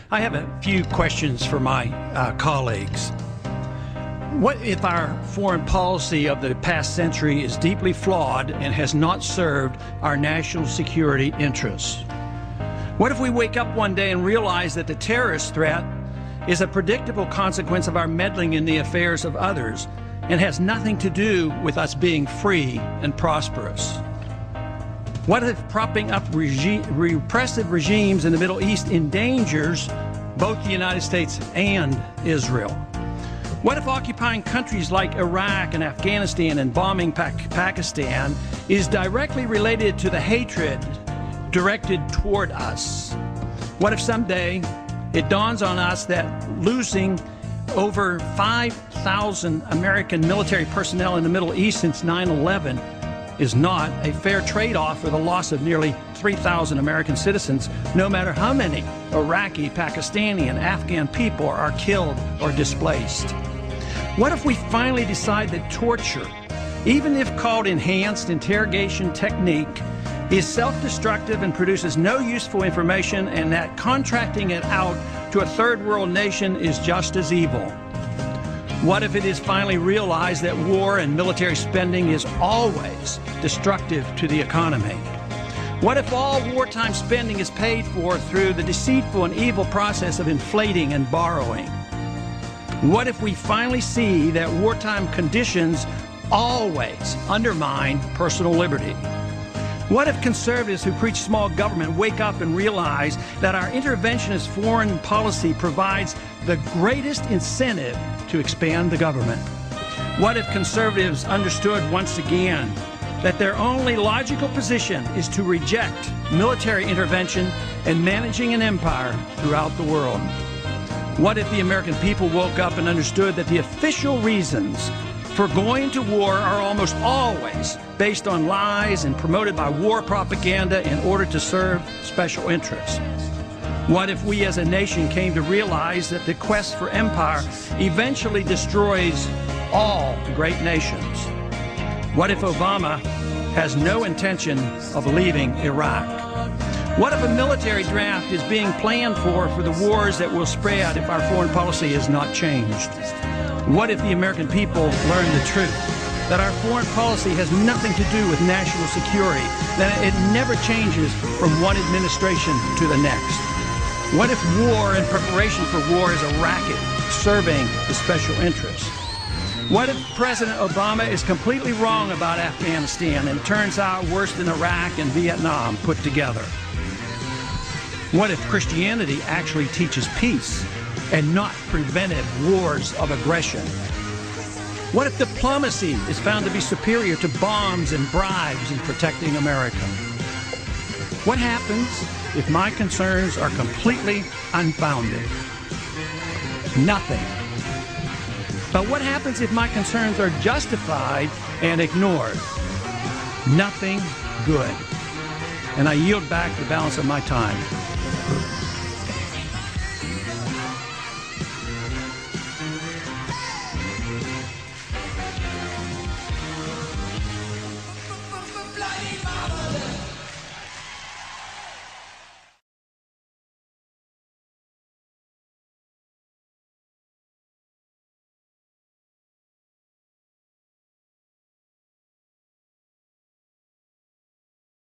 I have a few questions for my colleagues. What if our foreign policy of the past century is deeply flawed and has not served our national security interests? What if we wake up one day and realize that the terrorist threat is a predictable consequence of our meddling in the affairs of others and has nothing to do with us being free and prosperous? What if propping up repressive regimes in the Middle East endangers both the United States and Israel? What if occupying countries like Iraq and Afghanistan and bombing Pakistan is directly related to the hatred directed toward us? What if someday it dawns on us that losing over 5,000 American military personnel in the Middle East since 9/11 is not a fair trade-off for the loss of nearly 3,000 American citizens, no matter how many Iraqi, Pakistani, and Afghan people are killed or displaced? What if we finally decide that torture, even if called enhanced interrogation technique, is self-destructive and produces no useful information, and that contracting it out to a third world nation is just as evil? What if it is finally realized that war and military spending is always destructive to the economy? What if all wartime spending is paid for through the deceitful and evil process of inflating and borrowing? What if we finally see that wartime conditions always undermine personal liberty? What if conservatives who preach small government wake up and realize that our interventionist foreign policy provides the greatest incentive to expand the government? What if conservatives understood once again that their only logical position is to reject military intervention and managing an empire throughout the world? What if the American people woke up and understood that the official reasons for going to war are almost always based on lies and promoted by war propaganda in order to serve special interests? What if we as a nation came to realize that the quest for empire eventually destroys all great nations? What if Obama has no intention of leaving Iraq? What if a military draft is being planned for the wars that will spread if our foreign policy is not changed? What if the American people learn the truth, that our foreign policy has nothing to do with national security, that it never changes from one administration to the next? What if war and preparation for war is a racket serving the special interests? What if President Obama is completely wrong about Afghanistan and turns out worse than Iraq and Vietnam put together? What if Christianity actually teaches peace and not preventive wars of aggression? What if diplomacy is found to be superior to bombs and bribes in protecting America? What happens if my concerns are completely unfounded? Nothing. But what happens if my concerns are justified and ignored? Nothing good. And I yield back the balance of my time.